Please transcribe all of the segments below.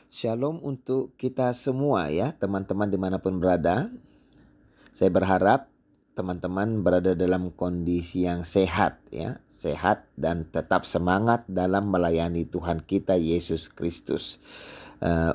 Shalom untuk kita semua ya, teman-teman dimanapun berada. Saya berharap teman-teman berada dalam kondisi yang sehat ya, sehat dan tetap semangat dalam melayani Tuhan kita Yesus Kristus.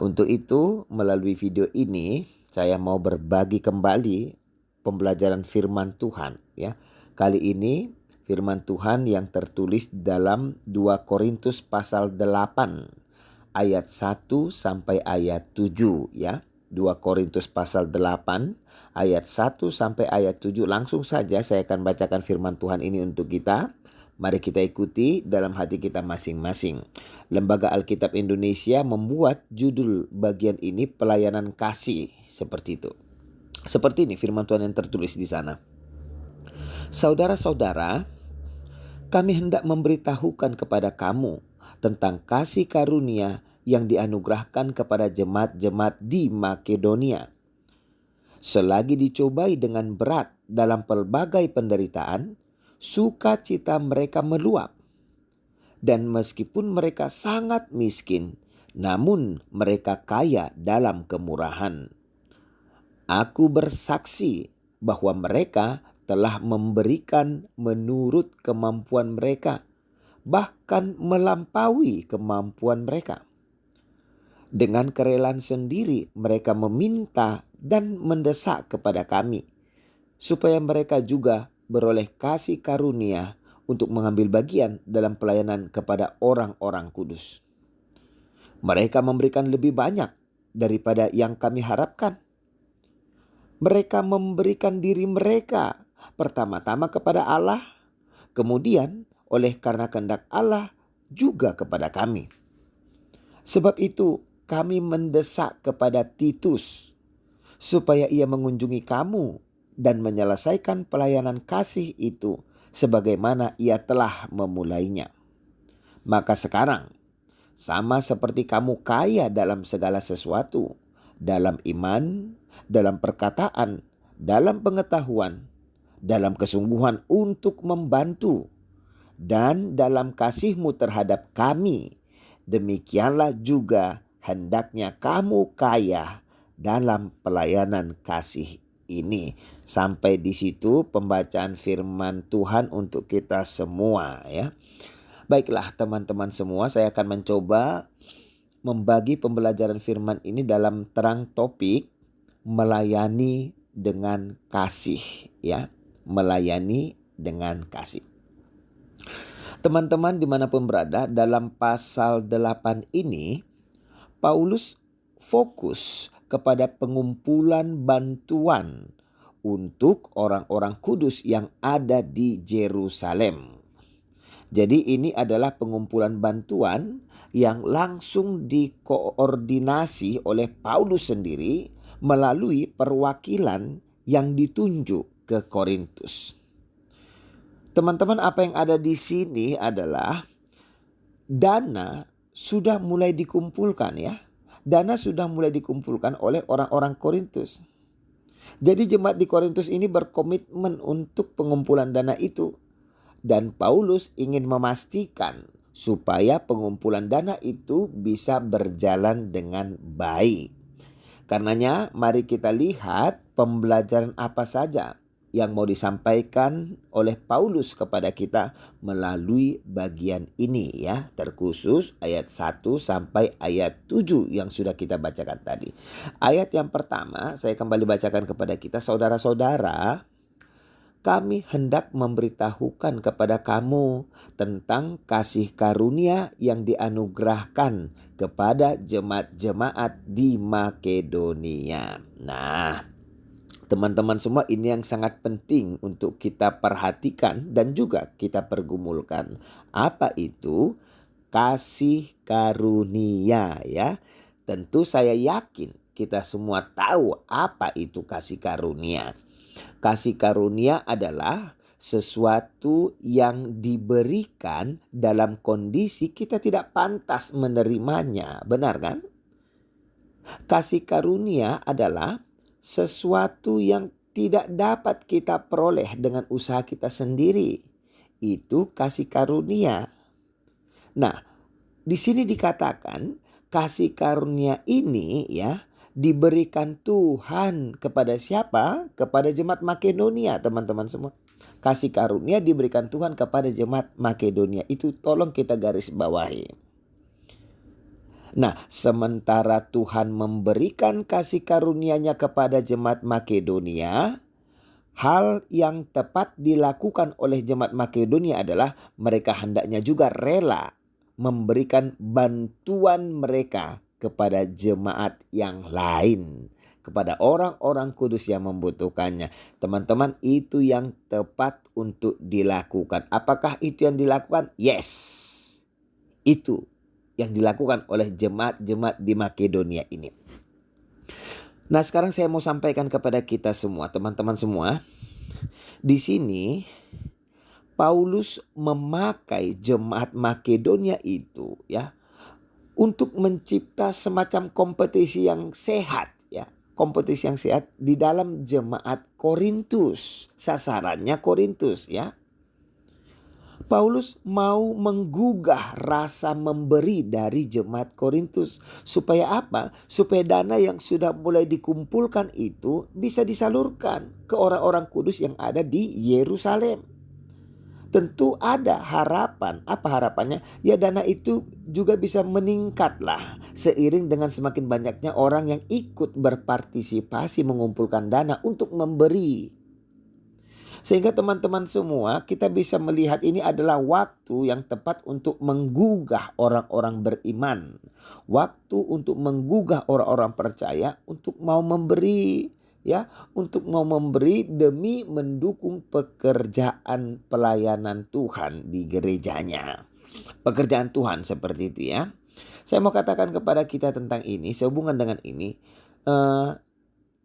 Untuk itu melalui video ini saya mau berbagi kembali pembelajaran firman Tuhan ya. Kali ini firman Tuhan yang tertulis dalam 2 Korintus pasal 8 ayat 1 sampai ayat 7 ya. 2 Korintus pasal 8 ayat 1 sampai ayat 7. Langsung saja saya akan bacakan firman Tuhan ini untuk kita. Mari kita ikuti dalam hati kita masing-masing. Lembaga Alkitab Indonesia membuat judul bagian ini pelayanan kasih, seperti itu. Seperti ini firman Tuhan yang tertulis di sana. Saudara-saudara, kami hendak memberitahukan kepada kamu tentang kasih karunia yang dianugerahkan kepada jemaat-jemaat di Makedonia. Selagi dicobai dengan berat dalam pelbagai penderitaan, sukacita mereka meluap. Dan meskipun mereka sangat miskin, namun mereka kaya dalam kemurahan. Aku bersaksi bahwa mereka telah memberikan menurut kemampuan mereka, bahkan melampaui kemampuan mereka. Dengan kerelaan sendiri mereka meminta dan mendesak kepada kami, supaya mereka juga beroleh kasih karunia untuk mengambil bagian dalam pelayanan kepada orang-orang kudus. Mereka memberikan lebih banyak daripada yang kami harapkan. Mereka memberikan diri mereka pertama-tama kepada Allah, kemudian oleh karena kehendak Allah juga kepada kami. Sebab itu kami mendesak kepada Titus supaya ia mengunjungi kamu dan menyelesaikan pelayanan kasih itu sebagaimana ia telah memulainya. Maka sekarang, sama seperti kamu kaya dalam segala sesuatu, dalam iman, dalam perkataan, dalam pengetahuan, dalam kesungguhan untuk membantu, dan dalam kasihmu terhadap kami, demikianlah juga hendaknya kamu kaya dalam pelayanan kasih ini. Sampai di situ pembacaan firman Tuhan untuk kita semua ya. Baiklah teman-teman semua, saya akan mencoba membagi pembelajaran firman ini dalam terang topik melayani dengan kasih ya. Melayani dengan kasih. Teman-teman dimanapun berada, dalam pasal 8 ini Paulus fokus kepada pengumpulan bantuan untuk orang-orang kudus yang ada di Yerusalem. Jadi ini adalah pengumpulan bantuan yang langsung dikoordinasi oleh Paulus sendiri melalui perwakilan yang ditunjuk ke Korintus. Teman-teman, apa yang ada di sini adalah dana sudah mulai dikumpulkan ya. Dana sudah mulai dikumpulkan oleh orang-orang Korintus. Jadi jemaat di Korintus ini berkomitmen untuk pengumpulan dana itu. Dan Paulus ingin memastikan supaya pengumpulan dana itu bisa berjalan dengan baik. Karenanya mari kita lihat pembelajaran apa saja yang mau disampaikan oleh Paulus kepada kita melalui bagian ini ya, terkhusus ayat 1 sampai ayat 7 yang sudah kita bacakan tadi. Ayat yang pertama saya kembali bacakan kepada kita, saudara-saudara, kami hendak memberitahukan kepada kamu tentang kasih karunia yang dianugerahkan kepada jemaat-jemaat di Makedonia. Nah, teman-teman semua, ini yang sangat penting untuk kita perhatikan dan juga kita pergumulkan. Apa itu kasih karunia ya? Tentu saya yakin kita semua tahu apa itu kasih karunia. Kasih karunia adalah sesuatu yang diberikan dalam kondisi kita tidak pantas menerimanya. Benar kan? Kasih karunia adalah sesuatu yang tidak dapat kita peroleh dengan usaha kita sendiri. Itu kasih karunia. Nah, di sini dikatakan kasih karunia ini ya diberikan Tuhan kepada siapa? Kepada jemaat Makedonia, teman-teman semua. Kasih karunia diberikan Tuhan kepada jemaat Makedonia. Itu tolong kita garis bawahi. Nah, sementara Tuhan memberikan kasih karunia-Nya kepada jemaat Makedonia, hal yang tepat dilakukan oleh jemaat Makedonia adalah mereka hendaknya juga rela memberikan bantuan mereka kepada jemaat yang lain, kepada orang-orang kudus yang membutuhkannya. Teman-teman, itu yang tepat untuk dilakukan. Apakah itu yang dilakukan? Yes. Itu yang dilakukan oleh jemaat-jemaat di Makedonia ini. Nah, sekarang saya mau sampaikan kepada kita semua, teman-teman semua. Di sini Paulus memakai jemaat Makedonia itu ya untuk mencipta semacam kompetisi yang sehat ya. Kompetisi yang sehat di dalam jemaat Korintus. Sasarannya Korintus ya. Paulus mau menggugah rasa memberi dari jemaat Korintus. Supaya apa? Supaya dana yang sudah mulai dikumpulkan itu bisa disalurkan ke orang-orang kudus yang ada di Yerusalem. Tentu ada harapan. Apa harapannya? Ya, dana itu juga bisa meningkatlah seiring dengan semakin banyaknya orang yang ikut berpartisipasi mengumpulkan dana untuk memberi. Sehingga teman-teman semua, kita bisa melihat ini adalah waktu yang tepat untuk menggugah orang-orang beriman. Waktu untuk menggugah orang-orang percaya untuk mau memberi. Ya, untuk mau memberi demi mendukung pekerjaan pelayanan Tuhan di gerejanya. Pekerjaan Tuhan seperti itu ya. Saya mau katakan kepada kita tentang ini, sehubungan dengan ini.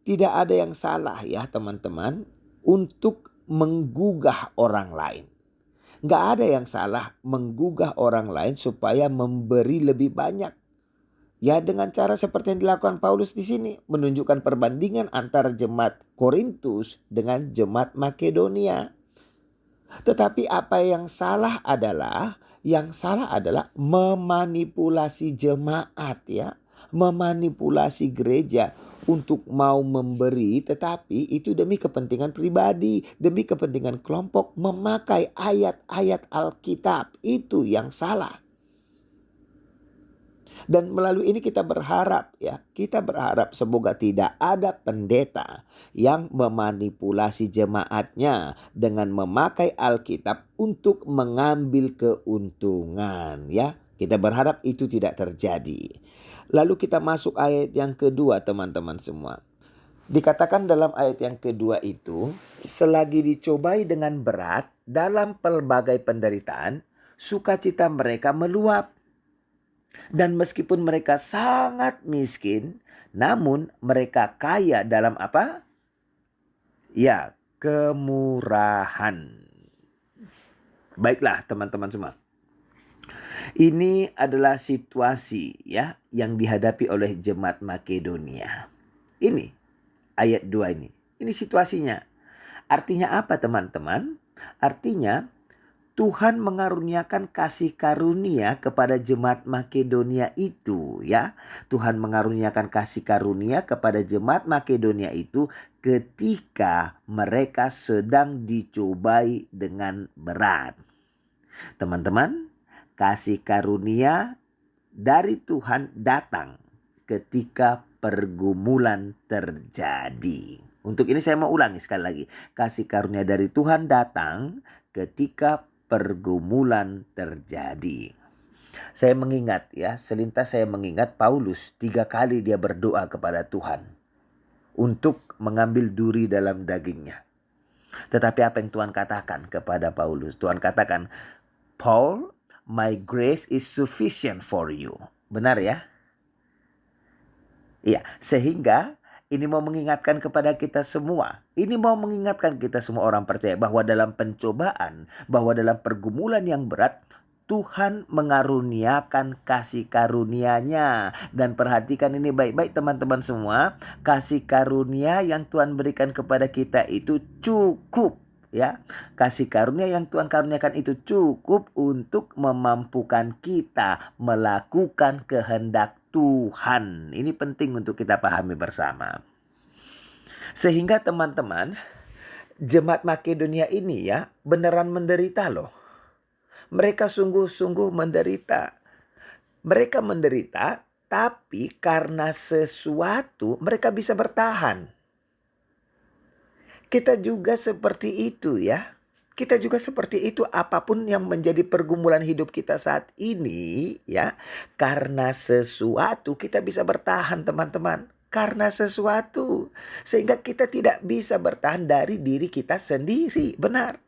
Tidak ada yang salah ya teman-teman untuk menggugah orang lain. Gak ada yang salah menggugah orang lain supaya memberi lebih banyak. Ya, dengan cara seperti yang dilakukan Paulus di sini, menunjukkan perbandingan antara jemaat Korintus dengan jemaat Makedonia. Tetapi apa yang salah adalah memanipulasi jemaat ya, memanipulasi gereja untuk mau memberi, tetapi itu demi kepentingan pribadi, demi kepentingan kelompok, memakai ayat-ayat Alkitab. Itu yang salah. Dan melalui ini kita berharap semoga tidak ada pendeta yang memanipulasi jemaatnya dengan memakai Alkitab untuk mengambil keuntungan ya. Kita berharap itu tidak terjadi. Lalu kita masuk ayat yang kedua teman-teman semua. Dikatakan dalam ayat yang kedua itu, selagi dicobai dengan berat dalam pelbagai penderitaan, sukacita mereka meluap. Dan meskipun mereka sangat miskin, namun mereka kaya dalam apa? Ya, kemurahan. Baiklah teman-teman semua. Ini adalah situasi ya yang dihadapi oleh jemaat Makedonia. Ini ayat 2 ini. Ini situasinya. Artinya apa teman-teman? Artinya Tuhan mengaruniakan kasih karunia kepada jemaat Makedonia itu ya. Tuhan mengaruniakan kasih karunia kepada jemaat Makedonia itu ketika mereka sedang dicobai dengan berat. Teman-teman, kasih karunia dari Tuhan datang ketika pergumulan terjadi. Untuk ini saya mau ulangi sekali lagi. Kasih karunia dari Tuhan datang ketika pergumulan terjadi. Saya mengingat ya, selintas saya mengingat Paulus 3 kali dia berdoa kepada Tuhan untuk mengambil duri dalam dagingnya. Tetapi apa yang Tuhan katakan kepada Paulus? Tuhan katakan, Paul, my grace is sufficient for you. Benar ya? Iya, sehingga ini mau mengingatkan kepada kita semua. Ini mau mengingatkan kita semua orang percaya bahwa dalam pencobaan, bahwa dalam pergumulan yang berat, Tuhan mengaruniakan kasih karunia-Nya. Dan perhatikan ini baik-baik teman-teman semua. Kasih karunia yang Tuhan berikan kepada kita itu cukup. Ya, kasih karunia yang Tuhan karuniakan itu cukup untuk memampukan kita melakukan kehendak Tuhan. Ini penting untuk kita pahami bersama. Sehingga teman-teman, jemaat Makedonia ini ya beneran menderita loh. Mereka sungguh-sungguh menderita. Mereka menderita, tapi karena sesuatu mereka bisa bertahan. Kita juga seperti itu ya. Kita juga seperti itu, apapun yang menjadi pergumulan hidup kita saat ini ya. Karena sesuatu kita bisa bertahan teman-teman. Karena sesuatu. Sehingga kita tidak bisa bertahan dari diri kita sendiri. Benar.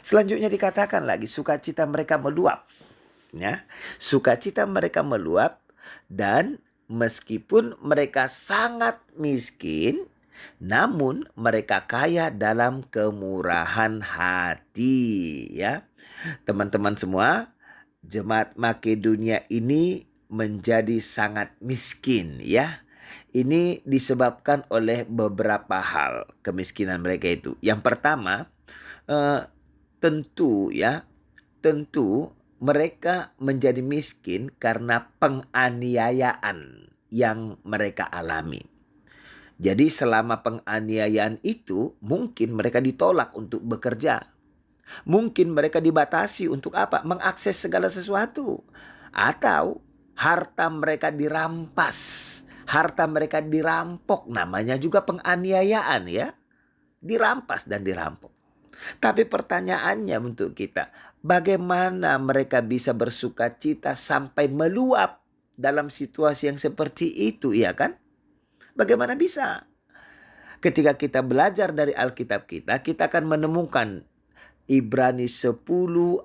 Selanjutnya dikatakan lagi sukacita mereka meluap. Ya, sukacita mereka meluap dan meskipun mereka sangat miskin, namun mereka kaya dalam kemurahan hati. Ya, teman-teman semua, jemaat Makedonia ini menjadi sangat miskin. Ya, ini disebabkan oleh beberapa hal kemiskinan mereka itu. Yang pertama, tentu mereka menjadi miskin karena penganiayaan yang mereka alami. Jadi selama penganiayaan itu mungkin mereka ditolak untuk bekerja. Mungkin mereka dibatasi untuk apa? Mengakses segala sesuatu. Atau harta mereka dirampas. Harta mereka dirampok. Namanya juga penganiayaan ya. Dirampas dan dirampok. Tapi pertanyaannya untuk kita, bagaimana mereka bisa bersuka cita sampai meluap dalam situasi yang seperti itu, ya kan? Bagaimana bisa? Ketika kita belajar dari Alkitab kita akan menemukan Ibrani 10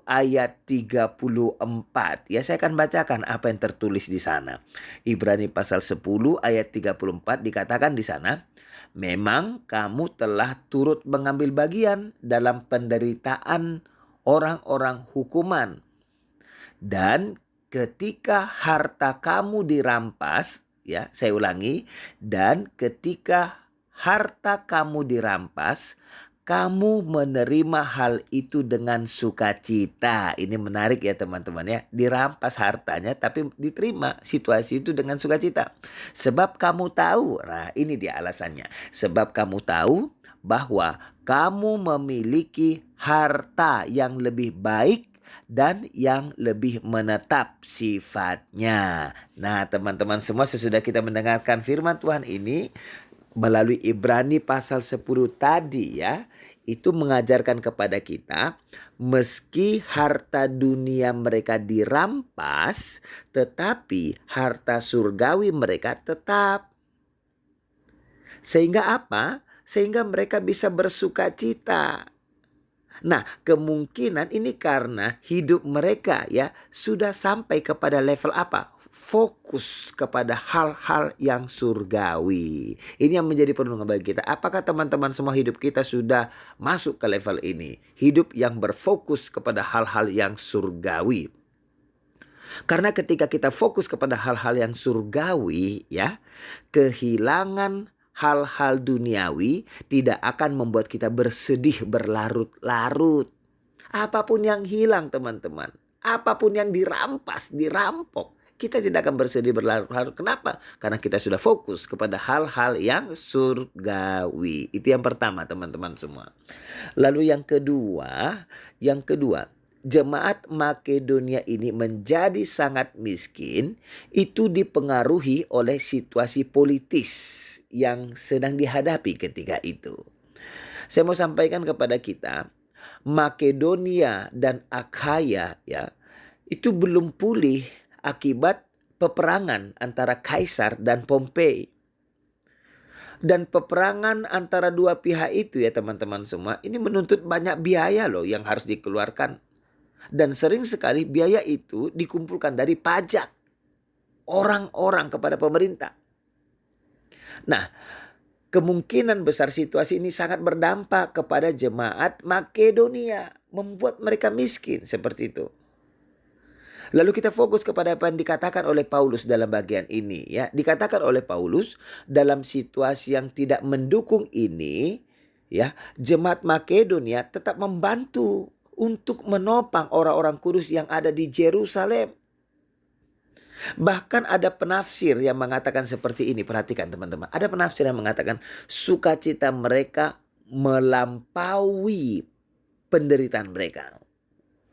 ayat 34. Ya, saya akan bacakan apa yang tertulis di sana. Ibrani pasal 10 ayat 34 dikatakan di sana, memang kamu telah turut mengambil bagian dalam penderitaan orang-orang hukuman. Dan ketika harta kamu dirampas, ya, saya ulangi, dan ketika harta kamu dirampas, kamu menerima hal itu dengan sukacita. Ini menarik ya teman-teman ya. Dirampas hartanya tapi diterima situasi itu dengan sukacita. Sebab kamu tahu, nah ini dia alasannya. Sebab kamu tahu bahwa kamu memiliki harta yang lebih baik dan yang lebih menetap sifatnya. Nah teman-teman semua, sesudah kita mendengarkan firman Tuhan ini melalui Ibrani pasal 10 tadi ya, itu mengajarkan kepada kita meski harta dunia mereka dirampas, tetapi harta surgawi mereka tetap. Sehingga apa? Sehingga mereka bisa bersuka cita. Nah, kemungkinan ini karena hidup mereka ya sudah sampai kepada level apa? Fokus kepada hal-hal yang surgawi. Ini yang menjadi perenungan bagi kita. Apakah teman-teman semua hidup kita sudah masuk ke level ini? Hidup yang berfokus kepada hal-hal yang surgawi. Karena ketika kita fokus kepada hal-hal yang surgawi ya, kehilangan hal-hal duniawi tidak akan membuat kita bersedih berlarut-larut. Apapun yang hilang teman-teman, apapun yang dirampas, dirampok, kita tidak akan bersedih berlarut-larut. Kenapa? Karena kita sudah fokus kepada hal-hal yang surgawi. Itu yang pertama teman-teman semua. Lalu yang kedua, jemaat Makedonia ini menjadi sangat miskin itu dipengaruhi oleh situasi politis yang sedang dihadapi ketika itu. Saya mau sampaikan kepada kita, Makedonia dan Akhaya ya, itu belum pulih akibat peperangan antara Kaisar dan Pompei. Dan peperangan antara dua pihak itu ya teman-teman semua, ini menuntut banyak biaya loh yang harus dikeluarkan. Dan sering sekali biaya itu dikumpulkan dari pajak orang-orang kepada pemerintah. Nah, kemungkinan besar situasi ini sangat berdampak kepada jemaat Makedonia, membuat mereka miskin seperti itu. Lalu kita fokus kepada apa yang dikatakan oleh Paulus dalam bagian ini ya. Dikatakan oleh Paulus dalam situasi yang tidak mendukung ini ya, jemaat Makedonia tetap membantu untuk menopang orang-orang kudus yang ada di Yerusalem. Bahkan ada penafsir yang mengatakan seperti ini. Perhatikan teman-teman. Ada penafsir yang mengatakan sukacita mereka melampaui penderitaan mereka.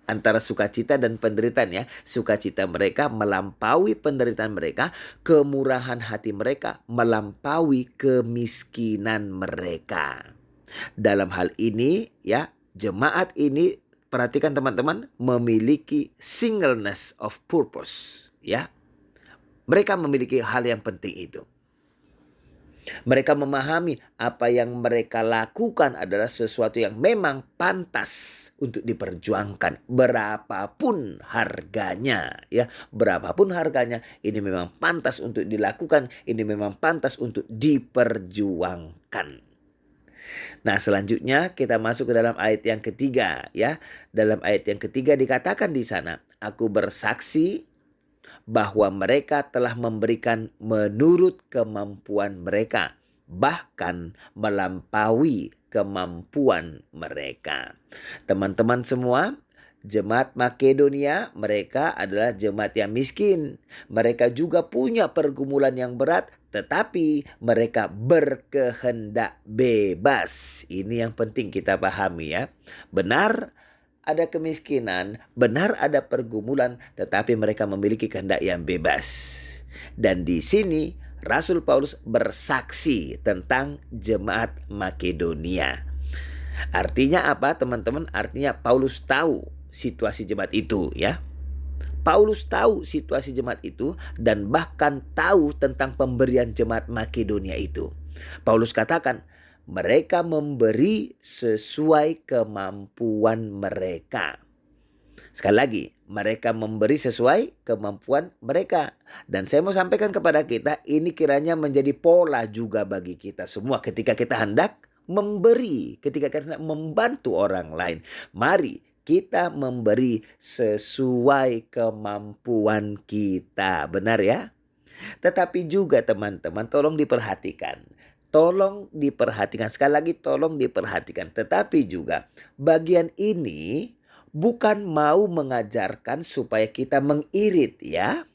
Antara sukacita dan penderitaan ya. Sukacita mereka melampaui penderitaan mereka. Kemurahan hati mereka melampaui kemiskinan mereka. Dalam hal ini ya, jemaat ini, perhatikan teman-teman, memiliki singleness of purpose ya. Mereka memiliki hal yang penting itu. Mereka memahami apa yang mereka lakukan adalah sesuatu yang memang pantas untuk diperjuangkan. Berapapun harganya ya. Berapapun harganya, ini memang pantas untuk dilakukan. Ini memang pantas untuk diperjuangkan. Nah, selanjutnya kita masuk ke dalam ayat yang ketiga ya. Dalam ayat yang ketiga dikatakan di sana, aku bersaksi bahwa mereka telah memberikan menurut kemampuan mereka, bahkan melampaui kemampuan mereka. Teman-teman semua, jemaat Makedonia, mereka adalah jemaat yang miskin. Mereka juga punya pergumulan yang berat, tetapi mereka berkehendak bebas. Ini yang penting kita pahami ya. Benar, ada kemiskinan, benar ada pergumulan, tetapi mereka memiliki kehendak yang bebas. Dan di sini Rasul Paulus bersaksi tentang jemaat Makedonia. Artinya apa teman-teman? Artinya Paulus tahu situasi jemaat itu ya. Paulus tahu situasi jemaat itu dan bahkan tahu tentang pemberian jemaat Makedonia itu. Paulus katakan, mereka memberi sesuai kemampuan mereka. Sekali lagi, mereka memberi sesuai kemampuan mereka. Dan saya mau sampaikan kepada kita, ini kiranya menjadi pola juga bagi kita semua ketika kita hendak memberi, ketika kita hendak membantu orang lain. Mari kita memberi sesuai kemampuan kita. Benar ya? Tetapi juga teman-teman, tolong diperhatikan. Tolong diperhatikan, sekali lagi tolong diperhatikan. Tetapi juga bagian ini bukan mau mengajarkan supaya kita mengirit ya.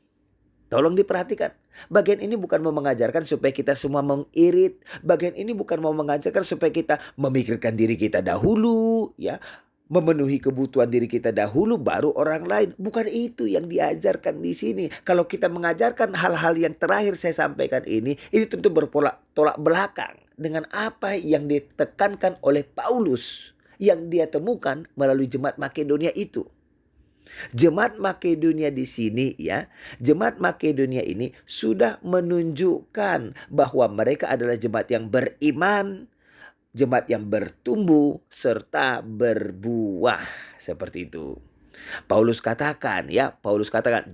Tolong diperhatikan. Bagian ini bukan mau mengajarkan supaya kita semua mengirit. Bagian ini bukan mau mengajarkan supaya kita memikirkan diri kita dahulu ya. Memenuhi kebutuhan diri kita dahulu baru orang lain. Bukan itu yang diajarkan di sini. Kalau kita mengajarkan hal-hal yang terakhir saya sampaikan ini tentu tolak belakang dengan apa yang ditekankan oleh Paulus yang dia temukan melalui jemaat Makedonia itu. Jemaat Makedonia di sini ya, jemaat Makedonia ini sudah menunjukkan bahwa mereka adalah jemaat yang beriman, jemaat yang bertumbuh serta berbuah seperti itu. Paulus katakan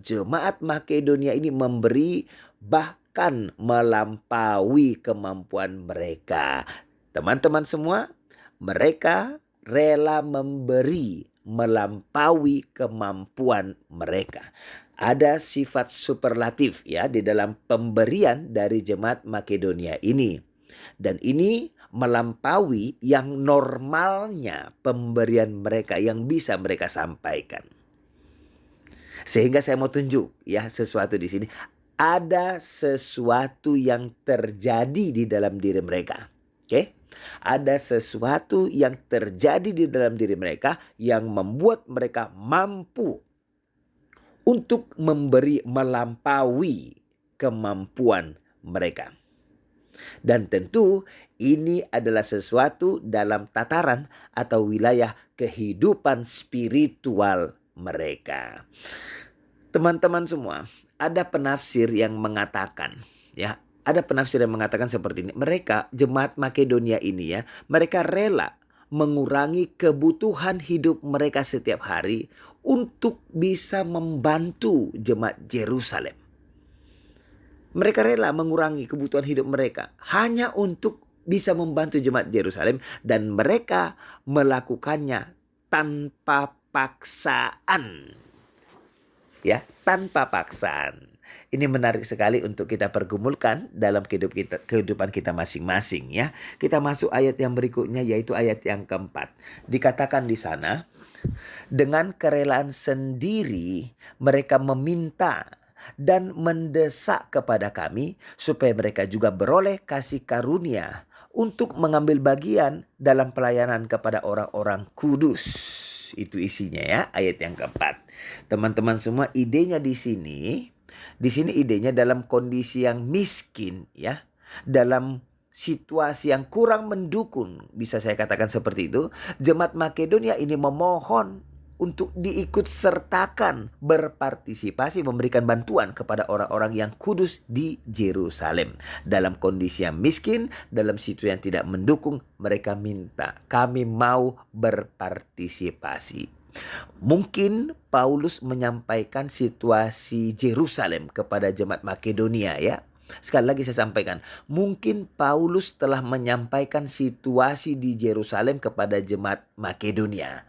jemaat Makedonia ini memberi bahkan melampaui kemampuan mereka. Teman-teman semua, mereka rela memberi melampaui kemampuan mereka. Ada sifat superlatif ya di dalam pemberian dari jemaat Makedonia ini. Dan ini melampaui yang normalnya pemberian mereka yang bisa mereka sampaikan. Sehingga saya mau tunjuk ya sesuatu di sini. Ada sesuatu yang terjadi di dalam diri mereka. Oke? Ada sesuatu yang terjadi di dalam diri mereka yang membuat mereka mampu untuk memberi melampaui kemampuan mereka. Dan tentu ini adalah sesuatu dalam tataran atau wilayah kehidupan spiritual mereka. Teman-teman semua, ada penafsir yang mengatakan ya, ada penafsir yang mengatakan seperti ini. Mereka, jemaat Makedonia ini ya, mereka rela mengurangi kebutuhan hidup mereka setiap hari untuk bisa membantu jemaat Yerusalem. Mereka rela mengurangi kebutuhan hidup mereka hanya untuk bisa membantu jemaat Yerusalem, dan mereka melakukannya tanpa paksaan. Ya, tanpa paksaan. Ini menarik sekali untuk kita pergumulkan dalam kehidupan kita masing-masing ya. Kita masuk ayat yang berikutnya, yaitu ayat yang keempat. Dikatakan di sana, dengan kerelaan sendiri mereka meminta dan mendesak kepada kami supaya mereka juga beroleh kasih karunia untuk mengambil bagian dalam pelayanan kepada orang-orang kudus. Itu isinya ya, ayat yang keempat. Teman-teman semua, idenya di sini idenya dalam kondisi yang miskin ya, dalam situasi yang kurang mendukung, bisa saya katakan seperti itu. Jemaat Makedonia ini memohon untuk diikut sertakan, berpartisipasi, memberikan bantuan kepada orang-orang yang kudus di Yerusalem. Dalam kondisi yang miskin, dalam situasi yang tidak mendukung, mereka minta, kami mau berpartisipasi. Mungkin Paulus menyampaikan situasi Yerusalem kepada jemaat Makedonia ya. Sekali lagi saya sampaikan, mungkin Paulus telah menyampaikan situasi di Yerusalem kepada jemaat Makedonia.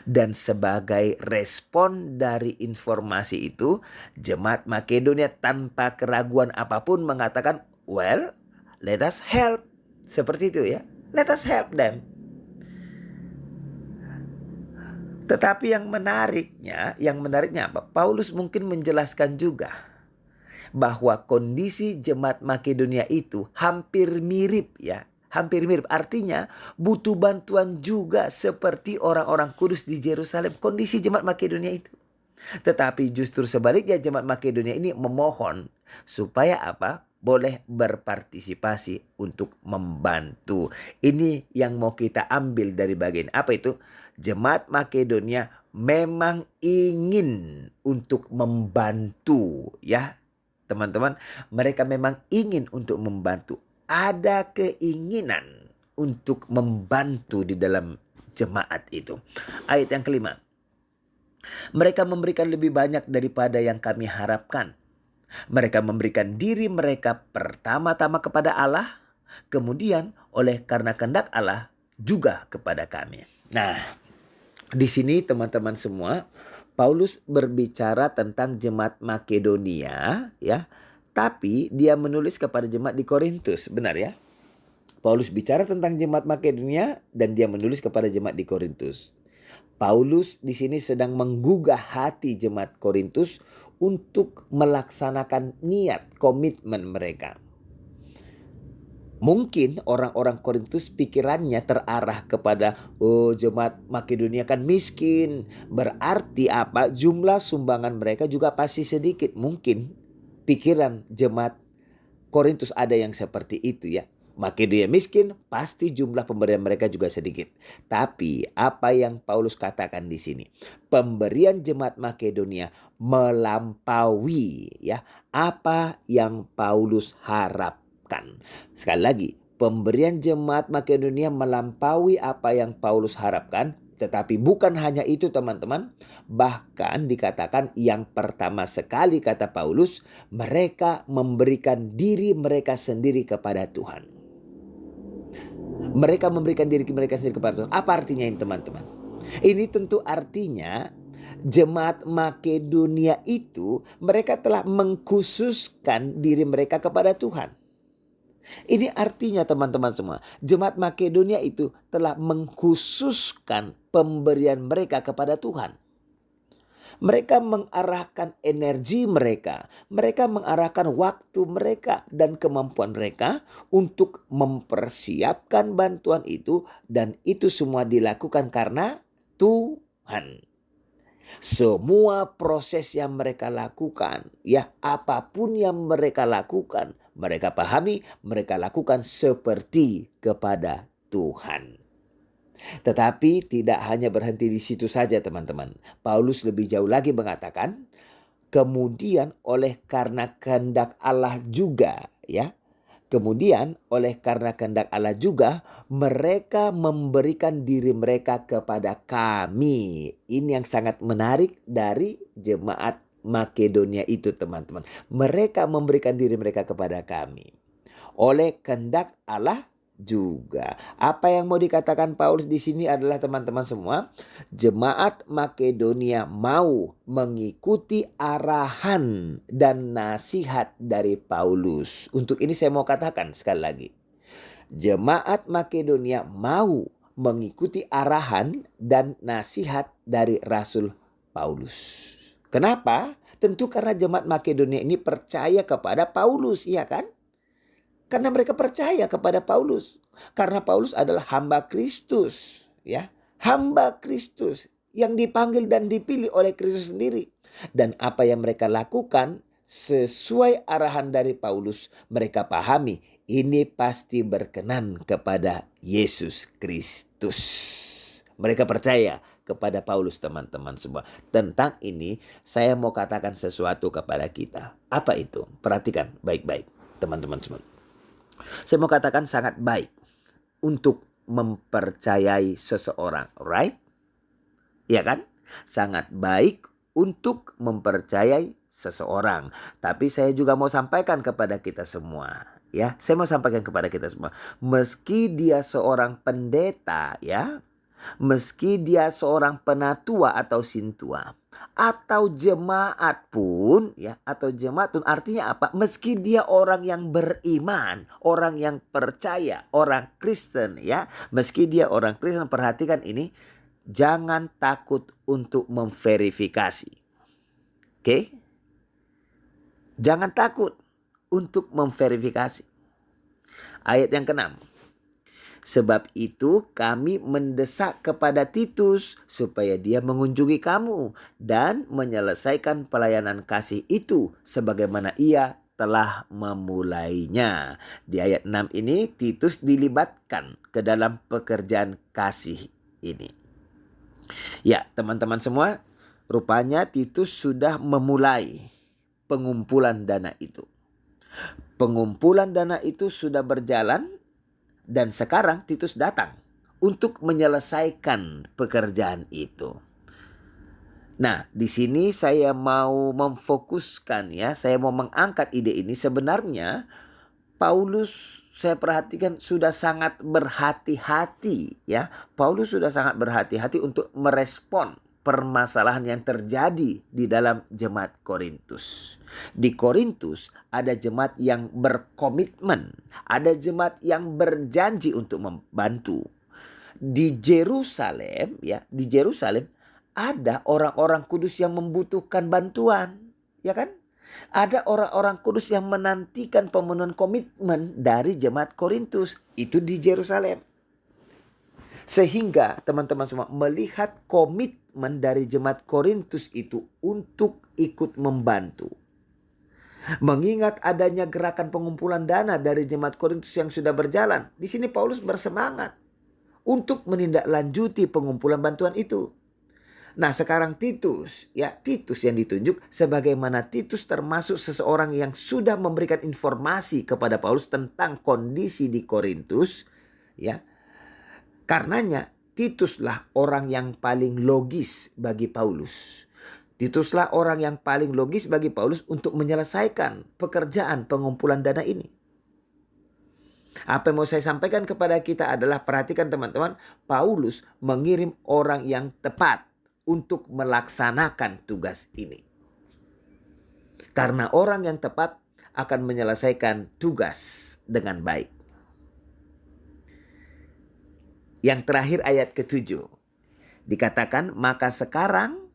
Dan sebagai respon dari informasi itu, jemaat Makedonia tanpa keraguan apapun mengatakan, well, let us help. Seperti itu ya, let us help them. Tetapi yang menariknya apa? Paulus mungkin menjelaskan juga bahwa kondisi jemaat Makedonia itu hampir mirip ya. Hampir mirip, artinya butuh bantuan juga seperti orang-orang kudus di Yerusalem, kondisi jemaat Makedonia itu. Tetapi justru sebaliknya, jemaat Makedonia ini memohon supaya apa? Boleh berpartisipasi untuk membantu. Ini yang mau kita ambil dari bagian apa itu? Jemaat Makedonia memang ingin untuk membantu ya. Teman-teman, mereka memang ingin untuk membantu. Ada keinginan untuk membantu di dalam jemaat itu. Ayat yang kelima. Mereka memberikan lebih banyak daripada yang kami harapkan. Mereka memberikan diri mereka pertama-tama kepada Allah, kemudian oleh karena kehendak Allah juga kepada kami. Nah, di sini teman-teman semua, Paulus berbicara tentang jemaat Makedonia ya. Tapi dia menulis kepada jemaat di Korintus, benar ya? Paulus bicara tentang jemaat Makedonia dan dia menulis kepada jemaat di Korintus. Paulus di sini sedang menggugah hati jemaat Korintus untuk melaksanakan niat, komitmen mereka. Mungkin orang-orang Korintus pikirannya terarah kepada jemaat Makedonia kan miskin. Berarti apa? Jumlah sumbangan mereka juga pasti sedikit. Mungkin pikiran jemaat Korintus ada yang seperti itu ya. Makedonia miskin, pasti jumlah pemberian mereka juga sedikit. Tapi apa yang Paulus katakan di sini, pemberian jemaat Makedonia melampaui ya apa yang Paulus harapkan. Sekali lagi, pemberian jemaat Makedonia melampaui apa yang Paulus harapkan. Tetapi bukan hanya itu teman-teman. Bahkan dikatakan yang pertama sekali kata Paulus, mereka memberikan diri mereka sendiri kepada Tuhan. Mereka memberikan diri mereka sendiri kepada Tuhan. Apa artinya ini teman-teman? Ini tentu artinya jemaat Makedonia itu mereka telah mengkhususkan diri mereka kepada Tuhan. Ini artinya teman-teman semua, jemaat Makedonia itu telah mengkhususkan pemberian mereka kepada Tuhan. Mereka mengarahkan energi mereka, mereka mengarahkan waktu mereka dan kemampuan mereka untuk mempersiapkan bantuan itu, dan itu semua dilakukan karena Tuhan. Semua proses yang mereka lakukan, ya apapun yang mereka lakukan, mereka pahami, mereka lakukan seperti kepada Tuhan. Tetapi tidak hanya berhenti di situ saja teman-teman. Paulus lebih jauh lagi mengatakan, kemudian oleh karena kehendak Allah juga ya. Kemudian oleh karena kehendak Allah juga mereka memberikan diri mereka kepada kami. Ini yang sangat menarik dari jemaat Makedonia itu teman-teman. Mereka memberikan diri mereka kepada kami. Oleh kehendak Allah juga. Apa yang mau dikatakan Paulus di sini adalah teman-teman semua, jemaat Makedonia mau mengikuti arahan dan nasihat dari Paulus. Untuk ini saya mau katakan sekali lagi, jemaat Makedonia mau mengikuti arahan dan nasihat dari Rasul Paulus. Kenapa? Tentu karena jemaat Makedonia ini percaya kepada Paulus, ya kan? Karena mereka percaya kepada Paulus. Karena Paulus adalah hamba Kristus, ya. Hamba Kristus yang dipanggil dan dipilih oleh Kristus sendiri. Dan apa yang mereka lakukan sesuai arahan dari Paulus, mereka pahami ini pasti berkenan kepada Yesus Kristus. Mereka percaya kepada Paulus, teman-teman semua. Tentang ini saya mau katakan sesuatu kepada kita. Apa itu? Perhatikan baik-baik, teman-teman semua. Saya mau katakan sangat baik untuk mempercayai seseorang, right? Iya kan? Sangat baik untuk mempercayai seseorang. Tapi saya juga mau sampaikan kepada kita semua, ya. Saya mau sampaikan kepada kita semua, meski dia seorang pendeta, ya, meski dia seorang penatua atau sintua, atau jemaat pun, ya, atau jemaat pun, artinya apa? Meski dia orang yang beriman, orang yang percaya, orang Kristen, ya, meski dia orang Kristen, perhatikan ini, jangan takut untuk memverifikasi. Oke? Jangan takut untuk memverifikasi. Ayat yang ke-6. Sebab itu kami mendesak kepada Titus supaya dia mengunjungi kamu dan menyelesaikan pelayanan kasih itu sebagaimana ia telah memulainya. Di ayat 6 ini Titus dilibatkan ke dalam pekerjaan kasih ini. Ya, teman-teman semua, rupanya Titus sudah memulai pengumpulan dana itu. Pengumpulan dana itu sudah berjalan. Dan sekarang Titus datang untuk menyelesaikan pekerjaan itu. Nah, di sini saya mau memfokuskan, ya, saya mau mengangkat ide ini. Sebenarnya Paulus, saya perhatikan, sudah sangat berhati-hati, ya. Paulus sudah sangat berhati-hati untuk merespon permasalahan yang terjadi di dalam jemaat Korintus. Di Korintus ada jemaat yang berkomitmen, ada jemaat yang berjanji untuk membantu. Di Yerusalem, ya, di Yerusalem ada orang-orang kudus yang membutuhkan bantuan, ya kan? Ada orang-orang kudus yang menantikan pemenuhan komitmen dari jemaat Korintus, itu di Yerusalem. Sehingga teman-teman semua melihat komitmen dari jemaat Korintus itu untuk ikut membantu. Mengingat adanya gerakan pengumpulan dana dari jemaat Korintus yang sudah berjalan. Di sini Paulus bersemangat untuk menindaklanjuti pengumpulan bantuan itu. Nah, sekarang Titus, ya, Titus yang ditunjuk, sebagaimana Titus termasuk seseorang yang sudah memberikan informasi kepada Paulus tentang kondisi di Korintus, ya. Karenanya Tituslah orang yang paling logis bagi Paulus. Tituslah orang yang paling logis bagi Paulus untuk menyelesaikan pekerjaan pengumpulan dana ini. Apa yang mau saya sampaikan kepada kita adalah, perhatikan teman-teman, Paulus mengirim orang yang tepat untuk melaksanakan tugas ini. Karena orang yang tepat akan menyelesaikan tugas dengan baik. Yang terakhir ayat ke-7. Dikatakan, maka sekarang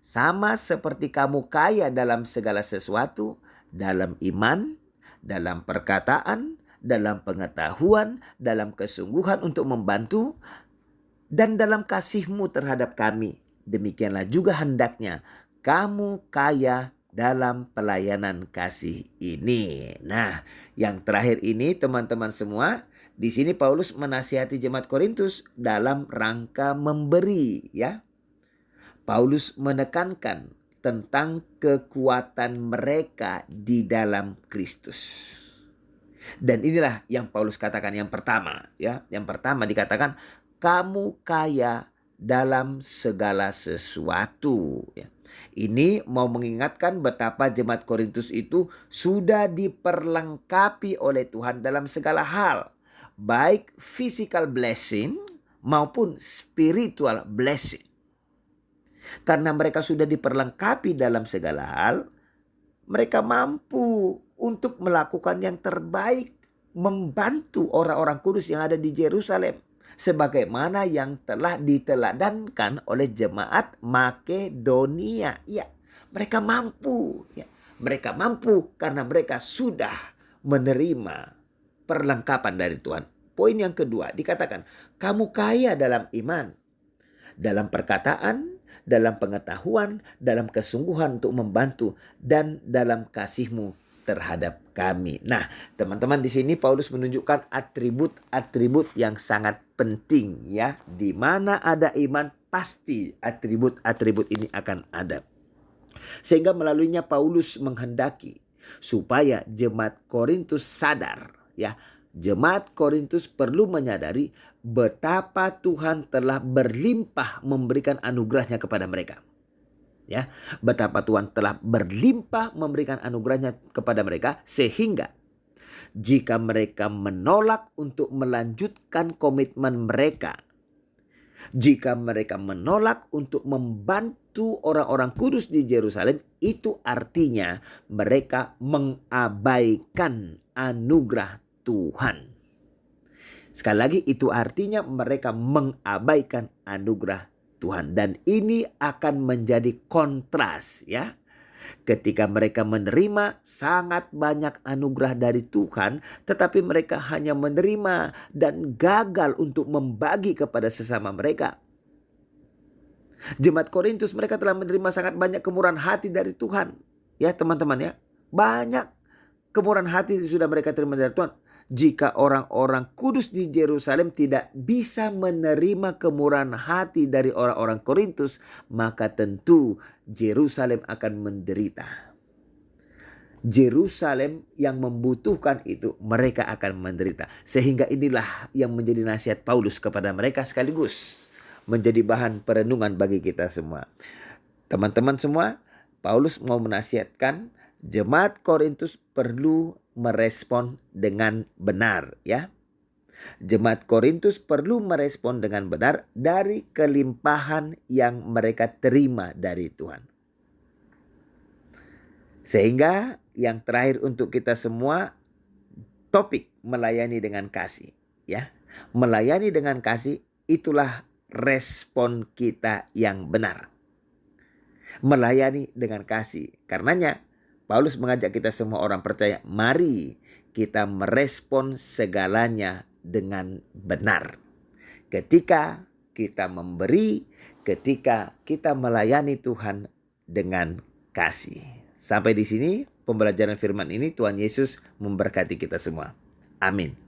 sama seperti kamu kaya dalam segala sesuatu, dalam iman, dalam perkataan, dalam pengetahuan, dalam kesungguhan untuk membantu, dan dalam kasihmu terhadap kami. Demikianlah juga hendaknya kamu kaya dalam pelayanan kasih ini. Nah, yang terakhir ini teman-teman semua, di sini Paulus menasihati jemaat Korintus dalam rangka memberi, ya. Paulus menekankan tentang kekuatan mereka di dalam Kristus. Dan inilah yang Paulus katakan yang pertama, ya. Yang pertama dikatakan kamu kaya dalam segala sesuatu, ya. Ini mau mengingatkan betapa jemaat Korintus itu sudah diperlengkapi oleh Tuhan dalam segala hal. Baik physical blessing maupun spiritual blessing. Karena mereka sudah diperlengkapi dalam segala hal, mereka mampu untuk melakukan yang terbaik, membantu orang-orang kudus yang ada di Yerusalem, sebagaimana yang telah diteladankan oleh jemaat Makedonia. Ya, Mereka mampu. Ya. Mereka mampu karena mereka sudah menerima perlengkapan dari Tuhan. Poin yang kedua dikatakan, kamu kaya dalam iman, dalam perkataan, dalam pengetahuan, dalam kesungguhan untuk membantu, dan dalam kasihmu terhadap kami. Nah, teman-teman, di sini Paulus menunjukkan atribut-atribut yang sangat penting ya. Di mana ada iman, pasti atribut-atribut ini akan ada. Sehingga melaluinya Paulus menghendaki supaya jemaat Korintus sadar ya. Jemaat Korintus perlu menyadari betapa Tuhan telah berlimpah memberikan anugerahnya kepada mereka. Ya, betapa Tuhan telah berlimpah memberikan anugerahnya kepada mereka sehingga jika mereka menolak untuk melanjutkan komitmen mereka, jika mereka menolak untuk membantu orang-orang kudus di Yerusalem, itu artinya mereka mengabaikan anugerah Tuhan. Sekali lagi, itu artinya mereka mengabaikan anugerah Tuhan. Dan ini akan menjadi kontras ya. Ketika mereka menerima sangat banyak anugerah dari Tuhan, tetapi mereka hanya menerima dan gagal untuk membagi kepada sesama mereka. Jemaat Korintus, mereka telah menerima sangat banyak kemurahan hati dari Tuhan. Ya teman-teman ya, banyak kemurahan hati sudah mereka terima dari Tuhan. Jika orang-orang kudus di Yerusalem tidak bisa menerima kemurahan hati dari orang-orang Korintus, maka tentu Yerusalem akan menderita. Yerusalem yang membutuhkan itu, mereka akan menderita. Sehingga inilah yang menjadi nasihat Paulus kepada mereka, sekaligus menjadi bahan perenungan bagi kita semua. Teman-teman semua, Paulus mau menasihatkan jemaat Korintus perlu merespon dengan benar ya. Jemaat Korintus perlu merespon dengan benar dari kelimpahan yang mereka terima dari Tuhan. Sehingga yang terakhir untuk kita semua, topik melayani dengan kasih ya. Melayani dengan kasih, itulah respon kita yang benar. Melayani dengan kasih. Karenanya Paulus mengajak kita semua orang percaya, mari kita merespon segalanya dengan benar. Ketika kita memberi, ketika kita melayani Tuhan dengan kasih. Sampai di sini pembelajaran firman ini. Tuhan Yesus memberkati kita semua. Amin.